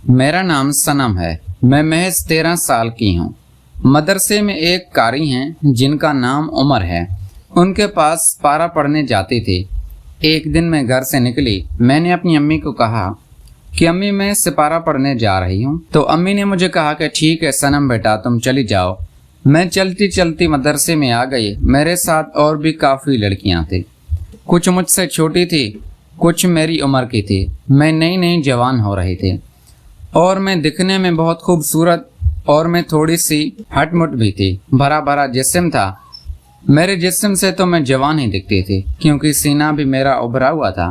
मेरा नाम सनम है। मैं महज 13 साल की हूँ। मदरसे में एक कारी हैं जिनका नाम उमर है। उनके पास पारा पढ़ने जाती थी। एक दिन मैं घर से निकली। मैंने अपनी अम्मी को कहा कि अम्मी मैं सिपारा पढ़ने जा रही हूँ। तो अम्मी ने मुझे कहा कि ठीक है सनम बेटा तुम चली जाओ। मैं चलती चलती मदरसे में आ गई। मेरे साथ और भी काफ़ी लड़कियाँ थी। कुछ मुझसे छोटी थी, कुछ मेरी उम्र की थी। मैं नई नई जवान हो रही थी और मैं दिखने में बहुत खूबसूरत और मैं थोड़ी सी हटमुट भी थी। भरा भरा जिस्म था। मेरे जिस्म से तो मैं जवान ही दिखती थी क्योंकि सीना भी मेरा उभरा हुआ था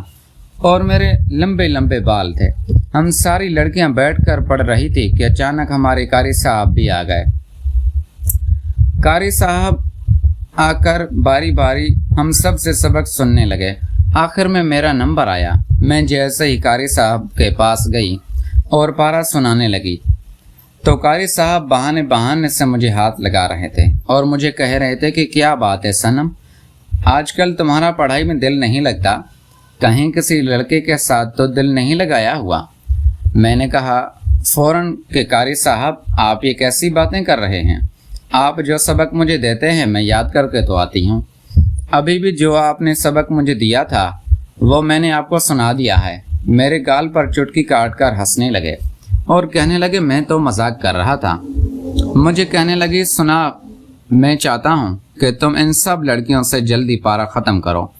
और मेरे लंबे लंबे बाल थे। हम सारी लड़कियां बैठकर पढ़ रही थी कि अचानक हमारे कारी साहब भी आ गए। कारी साहब आकर बारी बारी हम सब से सबक सुनने लगे। आखिर में मेरा नंबर आया। मैं जैसे ही कारी साहब के पास गई और पारा सुनाने लगी तो कारी साहब बहाने बहाने से मुझे हाथ लगा रहे थे और मुझे कह रहे थे कि क्या बात है सनम, आजकल तुम्हारा पढ़ाई में दिल नहीं लगता, कहीं किसी लड़के के साथ तो दिल नहीं लगाया हुआ। मैंने कहा फौरन कि कारी साहब आप ये कैसी बातें कर रहे हैं। आप जो सबक मुझे देते हैं मैं याद करके तो आती हूँ। अभी भी जो आपने सबक मुझे दिया था वो मैंने आपको सुना दिया है। मेरे गाल पर चुटकी काट कर हंसने लगे और कहने लगे मैं तो मजाक कर रहा था। मुझे कहने लगी सुना, मैं चाहता हूँ कि तुम इन सब लड़कियों से जल्दी पारा ख़त्म करो।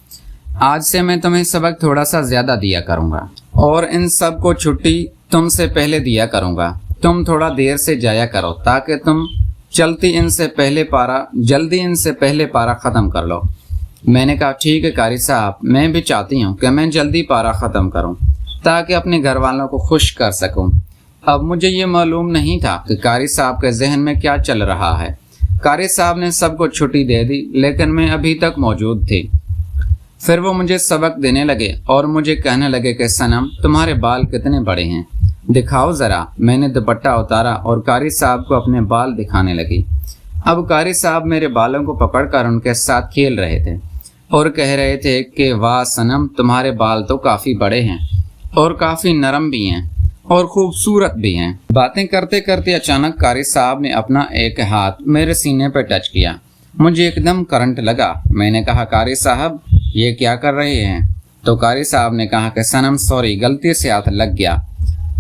आज से मैं तुम्हें सबक थोड़ा सा ज़्यादा दिया करूँगा और इन सब को छुट्टी तुमसे पहले दिया करूँगा। तुम थोड़ा देर से जाया करो ताकि तुम जल्दी इनसे पहले पारा ख़त्म कर लो। मैंने कहा ठीक है कारी साहब, मैं भी चाहती हूँ कि मैं जल्दी पारा ख़त्म करूँ ताकि अपने घर वालों को खुश कर सकूँ। अब मुझे ये मालूम नहीं था कि कारी साहब के जहन में क्या चल रहा है। कारी साहब ने सबको छुट्टी दे दी लेकिन मैं अभी तक मौजूद थी। फिर वो मुझे सबक देने लगे और मुझे कहने लगे कि सनम तुम्हारे बाल कितने बड़े हैं, दिखाओ ज़रा। मैंने दुपट्टा उतारा और कारी साहब को अपने बाल दिखाने लगी। अब कारी साहब मेरे बालों को पकड़कर उनके साथ खेल रहे थे और कह रहे थे कि वाह सनम तुम्हारे बाल तो काफ़ी बड़े हैं और काफ़ी नरम भी हैं और खूबसूरत भी हैं। बातें करते करते अचानक कारी साहब ने अपना एक हाथ मेरे सीने पर टच किया। मुझे एकदम करंट लगा। मैंने कहा कारी साहब ये क्या कर रहे हैं। तो कारी साहब ने कहा कि सनम सॉरी गलती से हाथ लग गया।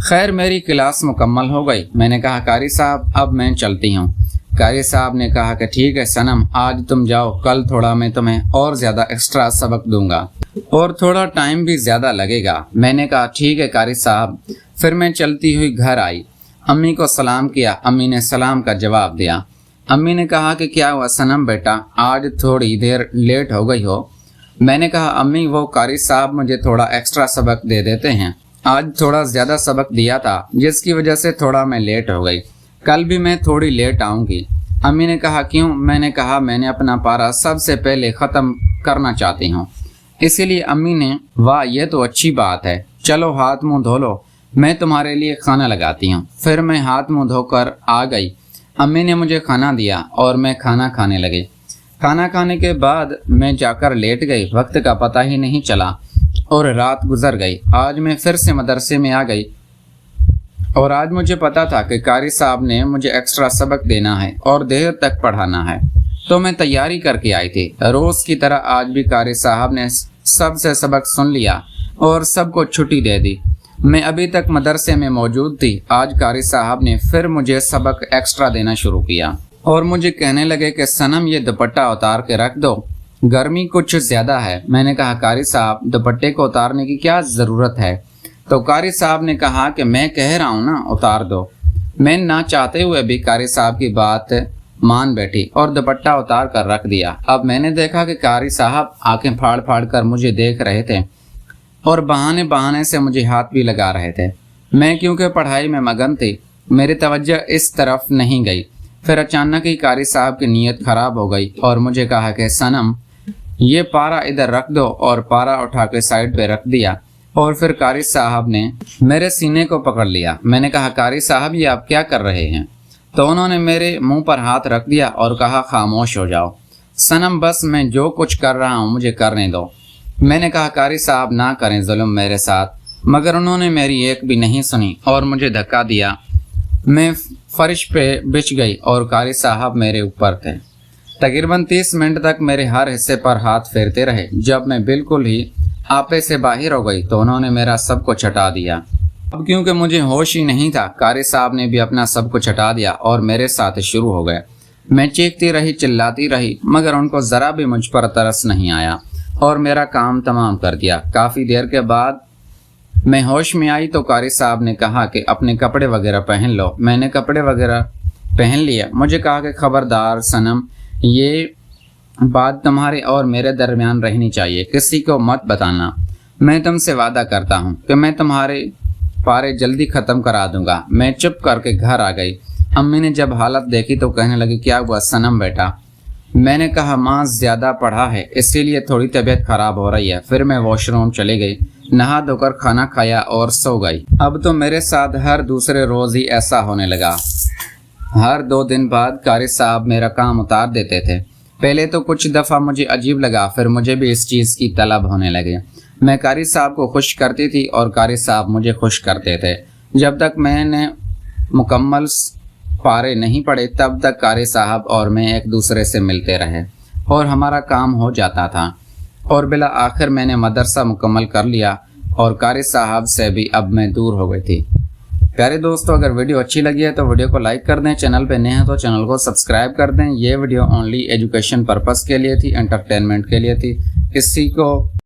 खैर मेरी क्लास मुकम्मल हो गई। मैंने कहा कारी साहब अब मैं चलती हूँ। कारी साहब ने कहा कि ठीक है सनम आज तुम जाओ, कल थोड़ा मैं तुम्हें और ज़्यादा एक्स्ट्रा सबक दूंगा और थोड़ा टाइम भी ज़्यादा लगेगा। मैंने कहा ठीक है कारी साहब। फिर मैं चलती हुई घर आई। अम्मी को सलाम किया। अम्मी ने सलाम का जवाब दिया। अम्मी ने कहा कि क्या हुआ सनम बेटा, आज थोड़ी देर लेट हो गई हो। मैंने कहा अम्मी वो कारी साहब मुझे थोड़ा एक्स्ट्रा सबक दे देते हैं। आज थोड़ा ज़्यादा सबक दिया था जिसकी वजह से थोड़ा मैं लेट हो गई। कल भी मैं थोड़ी लेट आऊँगी। अम्मी ने कहा क्यों। मैंने कहा मैंने अपना पारा सबसे पहले ख़त्म करना चाहती हूँ। इसीलिए अम्मी ने वाह ये तो अच्छी बात है, चलो हाथ मुंह धो लो, मैं तुम्हारे लिए खाना लगाती हूँ। फिर मैं हाथ मुंह धोकर आ गई। अम्मी ने मुझे खाना दिया और मैं खाना खाने लगी। खाना खाने के बाद मैं जाकर लेट गई। वक्त का पता ही नहीं चला और रात गुजर गई। आज मैं फिर से मदरसे में आ गई और आज मुझे पता था कि कारी साहब ने मुझे एक्स्ट्रा सबक देना है और देर तक पढ़ाना है, तो मैं तैयारी करके आई थी। रोज़ की तरह आज भी कारी साहब ने सबसे सबक सुन लिया और सबको छुट्टी दे दी। मैं अभी तक मदरसे में मौजूद थी। आज कारी साहब ने फिर मुझे सबक एक्स्ट्रा देना शुरू किया और मुझे कहने लगे कि सनम ये दुपट्टा उतार के रख दो, गर्मी कुछ ज़्यादा है। मैंने कहा कारी साहब दुपट्टे को उतारने की क्या ज़रूरत है। तो कारी साहब ने कहा कि मैं कह रहा हूँ ना उतार दो। मैं ना चाहते हुए भी कारी साहब की बात मान बैठी और दुपट्टा उतार कर रख दिया। अब मैंने देखा कि कारी साहब आंखें फाड़ फाड़ कर मुझे देख रहे थे और बहाने बहाने से मुझे हाथ भी लगा रहे थे। मैं क्योंकि पढ़ाई में मगन थी मेरी तवज्जो इस तरफ नहीं गई। फिर अचानक ही कारी साहब की नीयत ख़राब हो गई और मुझे कहा कि सनम ये पारा इधर रख दो और पारा उठा के साइड पे रख दिया और फिर कारी साहब ने मेरे सीने को पकड़ लिया। मैंने कहा कारी साहब ये आप क्या कर रहे हैं। तो उन्होंने मेरे मुंह पर हाथ रख दिया और कहा खामोश हो जाओ सनम, बस मैं जो कुछ कर रहा हूँ मुझे करने दो। मैंने कहा कारी साहब ना करें जुल्म मेरे साथ, मगर उन्होंने मेरी एक भी नहीं सुनी और मुझे धक्का दिया। मैं फर्श पे बिछ गई और कारी साहब मेरे ऊपर थे। तकरीबन 30 मिनट तक मेरे हर हिस्से पर हाथ फेरते रहे। जब मैं बिल्कुल ही आपे से बाहर हो गई तो उन्होंने मेरा सब कुछ हटा दिया। अब क्योंकि मुझे होश ही नहीं था, कारी साहब ने भी अपना सब कुछ हटा दिया और मेरे साथ शुरू हो गए। मैं चीखती रही, चिल्लाती रही, मगर उनको ज़रा भी मुझ पर तरस नहीं आया और मेरा काम तमाम कर दिया। काफ़ी देर के बाद मैं होश में आई तो कारी साहब ने कहा कि अपने कपड़े वगैरह पहन लो। मैंने कपड़े वगैरह पहन लिया। मुझे कहा कि खबरदार सनम, ये बात तुम्हारे और मेरे दरमियान रहनी चाहिए, किसी को मत बताना। मैं तुमसे वादा करता हूँ कि मैं तुम्हारे पारे जल्दी ख़त्म करा दूंगा। मैं चुप करके घर आ गई। अम्मी ने जब हालत देखी तो कहने लगी, क्या हुआ सनम बेटा? मैंने कहा, माँ ज़्यादा पढ़ा है इसीलिए थोड़ी तबीयत ख़राब हो रही है। फिर मैं वॉशरूम चली गई, नहा धोकर खाना खाया और सो गई। अब तो मेरे साथ हर दूसरे रोज़ ही ऐसा होने लगा। हर 2 दिन बाद कारी साहब मेरा काम उतार देते थे। पहले तो कुछ दफ़ा मुझे अजीब लगा, फिर मुझे भी इस चीज़ की तलब होने लगी। मैं कारी साहब को खुश करती थी और कारी साहब मुझे खुश करते थे। जब तक मैंने मुकम्मल पारे नहीं पड़े तब तक कारी साहब और मैं एक दूसरे से मिलते रहे और हमारा काम हो जाता था। और बिला आखिर मैंने मदरसा मुकम्मल कर लिया और कारी साहब से भी अब मैं दूर हो गई थी। प्यारे दोस्तों, अगर वीडियो अच्छी लगी है तो वीडियो को लाइक कर दें, चैनल पे नए हैं तो चैनल को सब्सक्राइब कर दें। ये वीडियो ओनली एजुकेशन पर्पस के लिए थी, एंटरटेनमेंट के लिए थी। किसी को